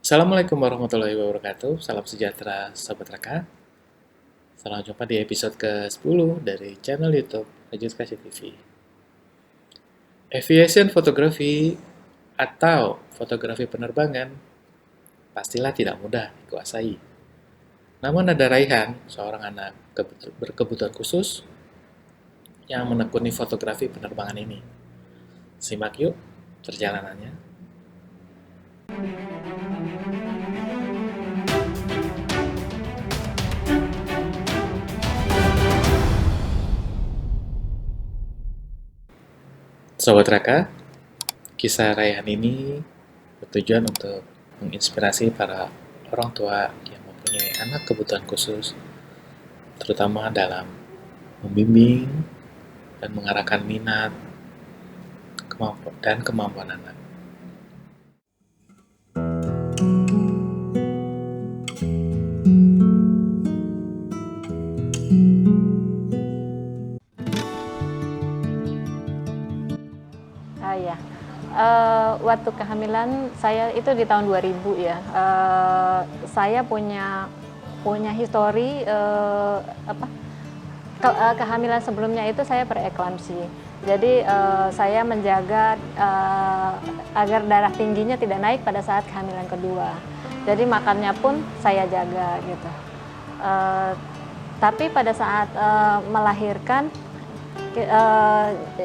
Assalamualaikum warahmatullahi wabarakatuh. Salam sejahtera, Sobat Raka. Selamat jumpa di episode ke-10 dari channel YouTube Rajut Kasih TV. Aviation photography atau fotografi penerbangan pastilah tidak mudah dikuasai. Namun ada Raihan, seorang anak berkebutuhan khusus yang menekuni fotografi penerbangan ini. Simak yuk perjalanannya. Sobat Raka, kisah Raihan ini bertujuan untuk menginspirasi para orang tua yang mempunyai anak kebutuhan khusus, terutama dalam membimbing dan mengarahkan minat dan kemampuan anak. Ya, waktu kehamilan saya itu di tahun 2000 ya. Saya punya histori kehamilan sebelumnya itu saya preeklamsi. Jadi saya menjaga agar darah tingginya tidak naik pada saat kehamilan kedua. Jadi makannya pun saya jaga gitu. Tapi pada saat melahirkan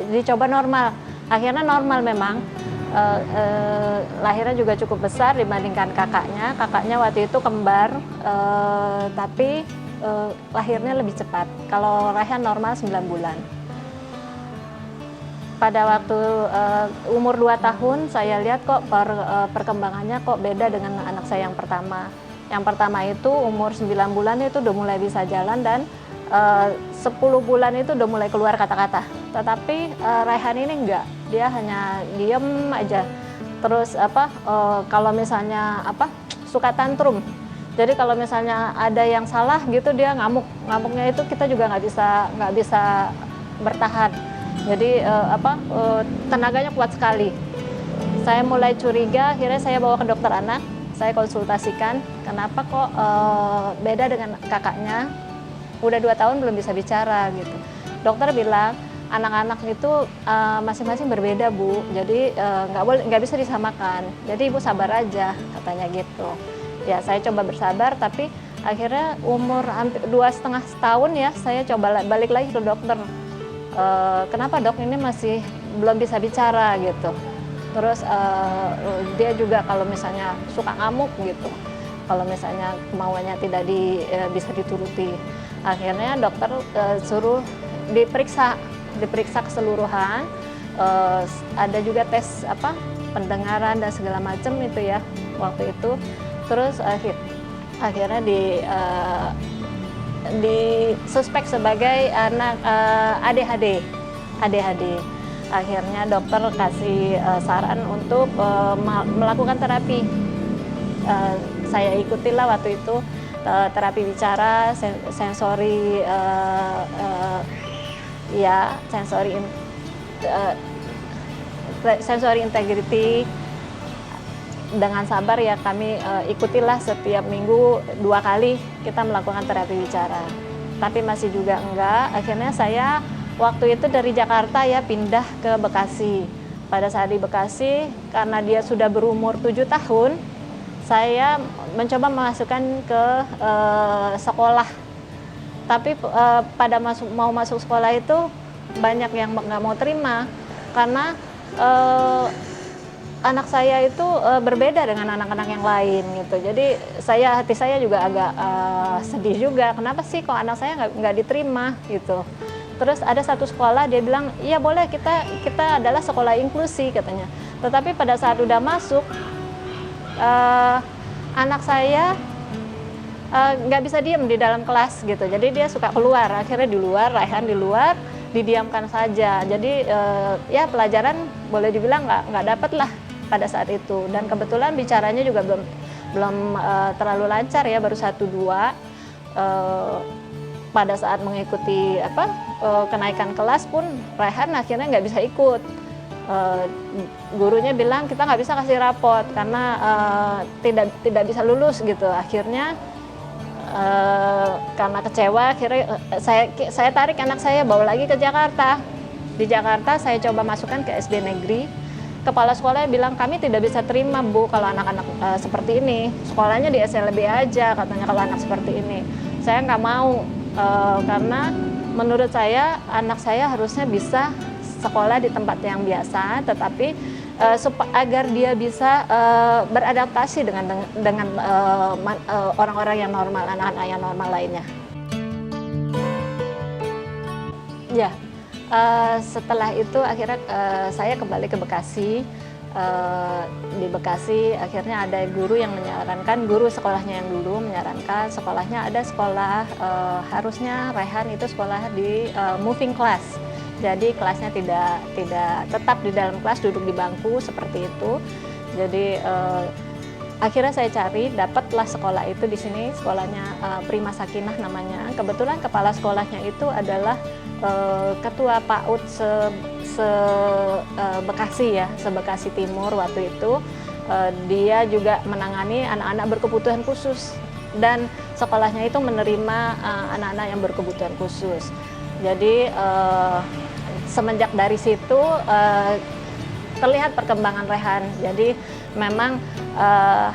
dicoba normal. Akhirnya normal memang, lahirnya juga cukup besar dibandingkan kakaknya. Kakaknya waktu itu kembar, tapi lahirnya lebih cepat. Kalau Raihan normal 9 bulan. Pada waktu umur 2 tahun, saya lihat kok perkembangannya kok beda dengan anak saya yang pertama. Yang pertama itu umur 9 bulan itu udah mulai bisa jalan dan 10 bulan itu udah mulai keluar kata-kata. Tetapi Raihan ini enggak, dia hanya diem aja. Terus kalau misalnya suka tantrum. Jadi kalau misalnya ada yang salah gitu dia ngamuk. Ngamuknya itu kita juga nggak bisa bertahan. Jadi tenaganya kuat sekali. Saya mulai curiga, akhirnya saya bawa ke dokter anak. Saya konsultasikan, kenapa kok beda dengan kakaknya. Udah 2 tahun belum bisa bicara gitu. Dokter bilang anak-anak itu masing-masing berbeda, Bu. Jadi nggak bisa disamakan. Jadi Ibu sabar aja, katanya gitu. Ya saya coba bersabar, tapi akhirnya umur hampir 2,5 tahun ya saya coba balik lagi ke dokter. Kenapa dok ini masih belum bisa bicara gitu. Terus dia juga kalau misalnya suka ngamuk gitu. Kalau misalnya kemauannya tidak bisa dituruti. Akhirnya dokter suruh diperiksa keseluruhan, ada juga tes pendengaran dan segala macam itu ya waktu itu. Terus akhirnya disuspek sebagai anak ADHD. Akhirnya dokter kasih saran untuk melakukan terapi. Saya ikutilah waktu itu terapi bicara, sensori sensory integrity. Dengan sabar ya kami ikutilah setiap minggu 2 kali kita melakukan terapi bicara. Tapi masih juga enggak. Akhirnya saya waktu itu dari Jakarta ya pindah ke Bekasi. Pada saat di Bekasi karena dia sudah berumur 7 tahun, saya mencoba memasukkan ke sekolah. Tapi pada mau masuk sekolah itu banyak yang nggak mau terima karena anak saya itu berbeda dengan anak-anak yang lain gitu. Jadi hati saya juga agak sedih juga. Kenapa sih kok anak saya nggak diterima gitu. Terus ada satu sekolah dia bilang, iya boleh kita adalah sekolah inklusi katanya. Tetapi pada saat udah masuk anak saya nggak bisa diem di dalam kelas gitu. Jadi dia suka keluar. Akhirnya di luar, Raihan di luar, didiamkan saja. Jadi ya pelajaran boleh dibilang nggak dapet lah pada saat itu. Dan kebetulan bicaranya juga belum terlalu lancar ya, baru 1-2. Pada saat mengikuti kenaikan kelas pun Raihan akhirnya nggak bisa ikut. Eh, gurunya bilang kita nggak bisa kasih rapot karena tidak bisa lulus gitu. Akhirnya karena kecewa, akhirnya saya tarik anak saya bawa lagi ke Jakarta. Di Jakarta saya coba masukkan ke SD negeri. Kepala sekolahnya bilang kami tidak bisa terima Bu kalau anak-anak seperti ini. Sekolahnya di SLB aja katanya kalau anak seperti ini. Saya nggak mau karena menurut saya anak saya harusnya bisa sekolah di tempat yang biasa, tetapi agar dia bisa beradaptasi dengan orang-orang yang normal, anak-anak yang normal lainnya. Ya, setelah itu akhirnya saya kembali ke Bekasi. Di Bekasi akhirnya ada guru yang menyarankan, guru sekolahnya yang dulu menyarankan sekolahnya ada sekolah, harusnya Rehan itu sekolah di moving class. Jadi kelasnya tidak tetap di dalam kelas, duduk di bangku seperti itu. Jadi akhirnya saya cari, dapatlah sekolah itu di sini, sekolahnya Prima Sakinah namanya. Kebetulan kepala sekolahnya itu adalah ketua PAUD Bekasi ya, Bekasi Timur waktu itu. Dia juga menangani anak-anak berkebutuhan khusus dan sekolahnya itu menerima anak-anak yang berkebutuhan khusus. Jadi semenjak dari situ terlihat perkembangan Rehan. Jadi memang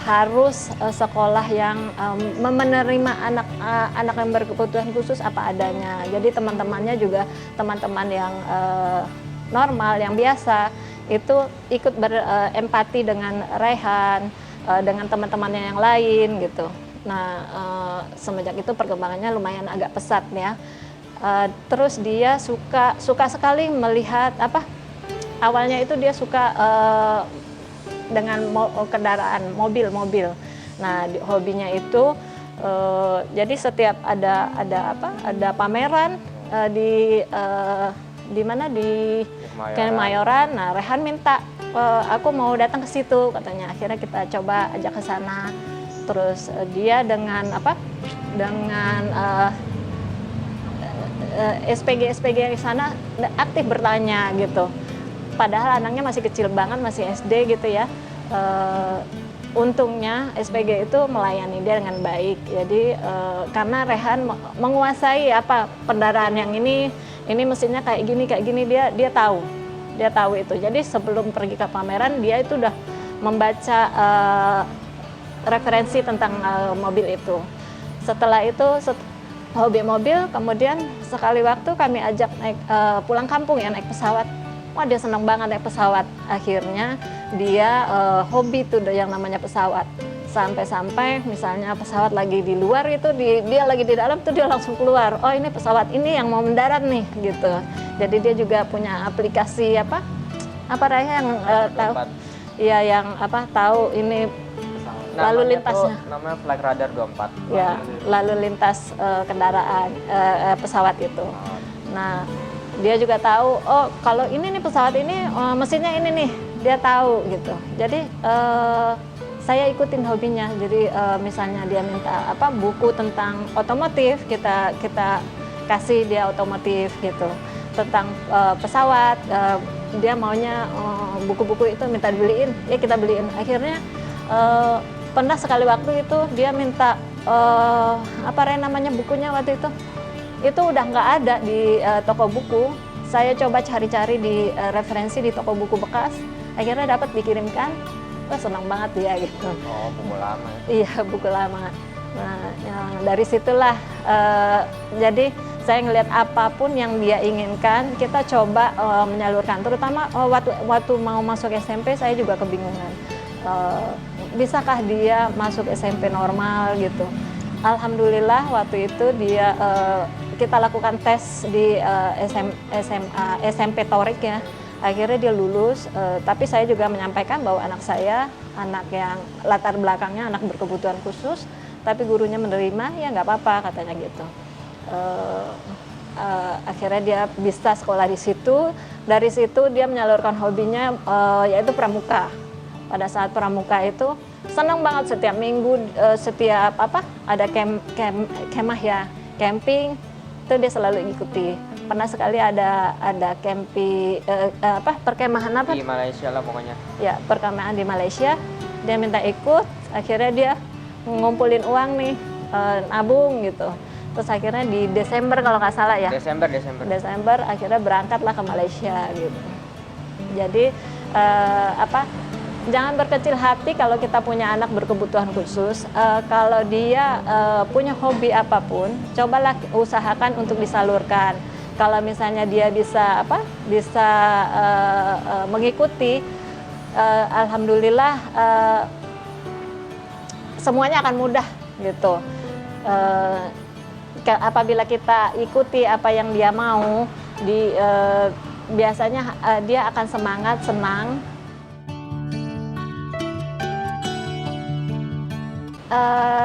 harus sekolah yang menerima anak yang berkebutuhan khusus apa adanya. Jadi teman-temannya juga teman-teman yang normal, yang biasa itu ikut berempati dengan Rehan, dengan teman-temannya yang lain gitu. Nah semenjak itu perkembangannya lumayan agak pesat ya. Terus dia suka sekali melihat awalnya itu dia suka dengan kendaraan mobil. Nah hobinya itu jadi setiap ada pameran di mana di Kemayoran. Nah Rehan minta aku mau datang ke situ katanya. Akhirnya kita coba ajak ke sana. Terus dia dengan SPG di sana aktif bertanya gitu. Padahal anaknya masih kecil banget, masih SD gitu ya. Untungnya SPG itu melayani dia dengan baik. Jadi karena Rehan menguasai kendaraan yang ini mesinnya kayak gini dia tahu itu. Jadi sebelum pergi ke pameran dia itu udah membaca referensi tentang mobil itu. Setelah itu hobi mobil, kemudian sekali waktu kami ajak naik pulang kampung ya, naik pesawat. Wah dia senang banget naik pesawat. Akhirnya dia hobi tuh yang namanya pesawat. Sampai-sampai misalnya pesawat lagi di luar itu, dia lagi di dalam tuh dia langsung keluar. Oh ini pesawat ini yang mau mendarat nih gitu. Jadi dia juga punya aplikasi Raya yang tahu, ya yang tahu ini lalu lintasnya. Namanya Flight Radar 24. Ya, lalu lintas kendaraan pesawat itu. Nah, dia juga tahu, oh kalau ini nih pesawat ini mesinnya ini nih, dia tahu gitu. Jadi saya ikutin hobinya. Jadi misalnya dia minta buku tentang otomotif, kita kasih dia otomotif gitu. Tentang pesawat, dia maunya buku-buku itu minta dibeliin, ya kita beliin. Akhirnya pernah sekali waktu itu dia minta namanya bukunya waktu itu udah nggak ada di toko buku. Saya coba cari-cari di referensi di toko buku bekas, akhirnya dapat dikirimkan. Wah senang banget dia gitu. Oh buku lama ya? Iya buku lama. Nah dari situlah jadi saya ngelihat apapun yang dia inginkan kita coba menyalurkan. Terutama waktu mau masuk SMP saya juga kebingungan. Bisakah dia masuk SMP normal gitu. Alhamdulillah waktu itu dia kita lakukan tes di SMP Torik ya. Akhirnya dia lulus, tapi saya juga menyampaikan bahwa anak saya anak yang latar belakangnya anak berkebutuhan khusus, tapi gurunya menerima, ya nggak apa-apa katanya gitu. Akhirnya dia bisa sekolah di situ. Dari situ dia menyalurkan hobinya yaitu pramuka. Pada saat pramuka itu senang banget setiap minggu, setiap ada kemah ya, camping itu dia selalu ikuti. pernah sekali ada perkemahan apa? Di Malaysia lah pokoknya. Ya, perkemahan di Malaysia. Dia minta ikut, akhirnya dia ngumpulin uang nih, nabung gitu. Terus akhirnya di Desember kalau nggak salah ya. Desember akhirnya berangkatlah ke Malaysia gitu. Jadi jangan berkecil hati kalau kita punya anak berkebutuhan khusus. Kalau dia punya hobi apapun, cobalah usahakan untuk disalurkan. Kalau misalnya dia bisa mengikuti, alhamdulillah semuanya akan mudah gitu. Apabila kita ikuti apa yang dia mau, biasanya dia akan semangat, senang.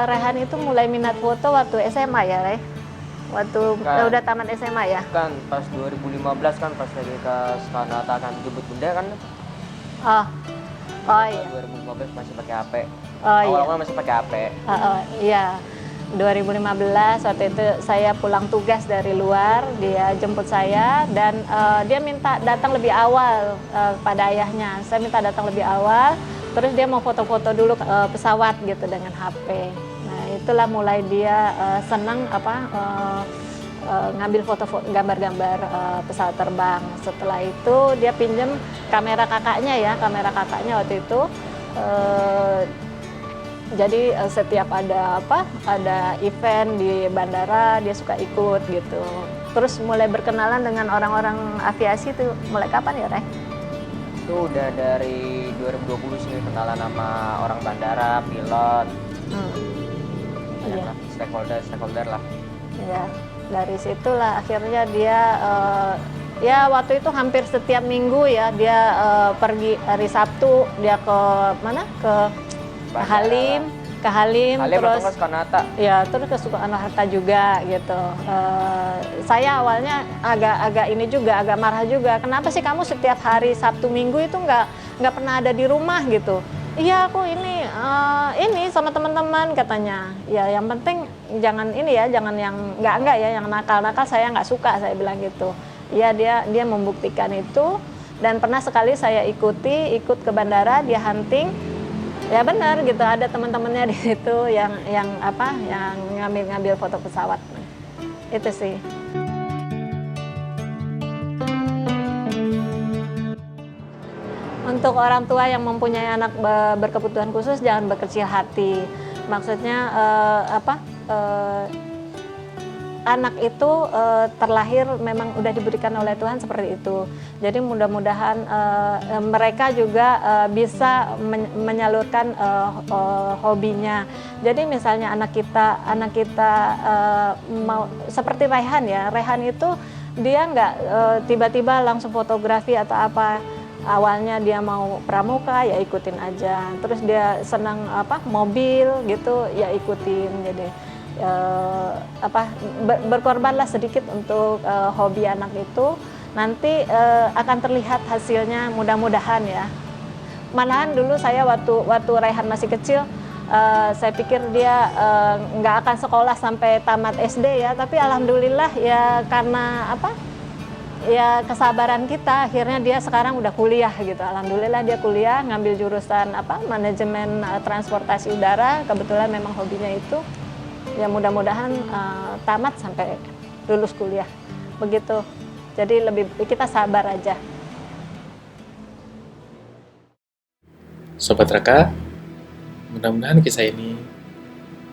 Rehan itu mulai minat foto waktu SMA ya, Reh? Waktu udah tamat SMA ya? Kan pas 2015 kan pas lagi ke Kanata kan jemput bunda kan. Oh iya. 2015 masih pakai HP. Awal-awal masih pakai HP. Iya. 2015 waktu itu saya pulang tugas dari luar, dia jemput saya dan dia minta datang lebih awal pada ayahnya. Saya minta datang lebih awal, terus dia mau foto-foto dulu pesawat gitu dengan HP. Nah itulah mulai dia senang ngambil foto-foto gambar-gambar pesawat terbang. Setelah itu dia pinjam kamera kakaknya waktu itu. Jadi setiap ada event di bandara dia suka ikut gitu. Terus mulai berkenalan dengan orang-orang aviasi itu mulai kapan ya, Reh? Itu udah dari 2020 sih kenalan sama orang bandara, pilot. Iya. Stakeholder lah. Iya, dari situlah akhirnya dia ya waktu itu hampir setiap minggu ya dia pergi hari Sabtu dia ke mana? Ke Halim terus ke Kanata. Ya, terus ke Soekarno-Hatta juga gitu. Saya awalnya agak marah juga. Kenapa sih kamu setiap hari Sabtu Minggu itu nggak pernah ada di rumah gitu? Iya, aku ini sama teman-teman katanya. Ya, yang penting jangan yang enggak ya, yang nakal-nakal saya nggak suka, saya bilang gitu. Iya, dia membuktikan itu dan pernah sekali saya ikut ke bandara, dia hunting. Ya benar gitu, ada teman-temannya di situ yang ngambil foto pesawat. Itu sih. Untuk orang tua yang mempunyai anak berkebutuhan khusus jangan berkecil hati. Maksudnya anak itu terlahir memang udah diberikan oleh Tuhan seperti itu. Jadi mudah-mudahan mereka juga bisa menyalurkan hobinya. Jadi misalnya anak kita mau seperti Rehan ya. Rehan itu dia nggak tiba-tiba langsung fotografi atau apa. Awalnya dia mau pramuka ya ikutin aja. Terus dia senang mobil gitu ya ikutin. Jadi berkorbanlah sedikit untuk hobi anak itu, nanti akan terlihat hasilnya mudah-mudahan ya. Malahan dulu saya waktu Rehan masih kecil, saya pikir dia nggak akan sekolah sampai tamat SD ya, tapi alhamdulillah ya karena ya kesabaran kita akhirnya dia sekarang udah kuliah gitu. Alhamdulillah dia kuliah ngambil jurusan manajemen transportasi udara, kebetulan memang hobinya itu. Ya mudah-mudahan tamat sampai lulus kuliah begitu. Jadi kita sabar aja. Sobat Raka, mudah-mudahan kisah ini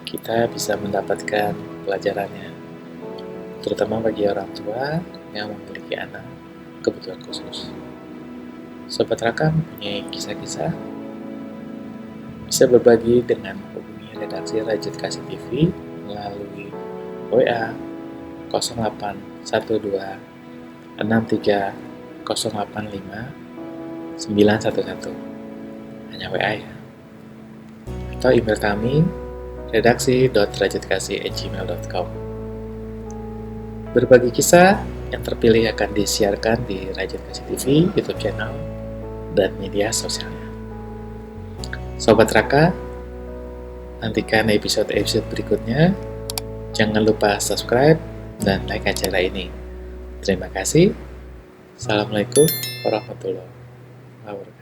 kita bisa mendapatkan pelajarannya, terutama bagi orang tua yang memiliki anak kebutuhan khusus. Sobat Raka mempunyai kisah-kisah, bisa berbagi dengan hubungi redaksi Rajut Kasih TV melalui WA 0812 63 085 911, hanya WA ya, atau email kami redaksi.rajutkasih@gmail.com. Berbagi kisah yang terpilih akan disiarkan di Rajut Kasih TV, YouTube channel, dan media sosialnya. Sobat Raka, nantikan episode-episode berikutnya. Jangan lupa subscribe dan like acara ini. Terima kasih. Assalamualaikum warahmatullahi wabarakatuh.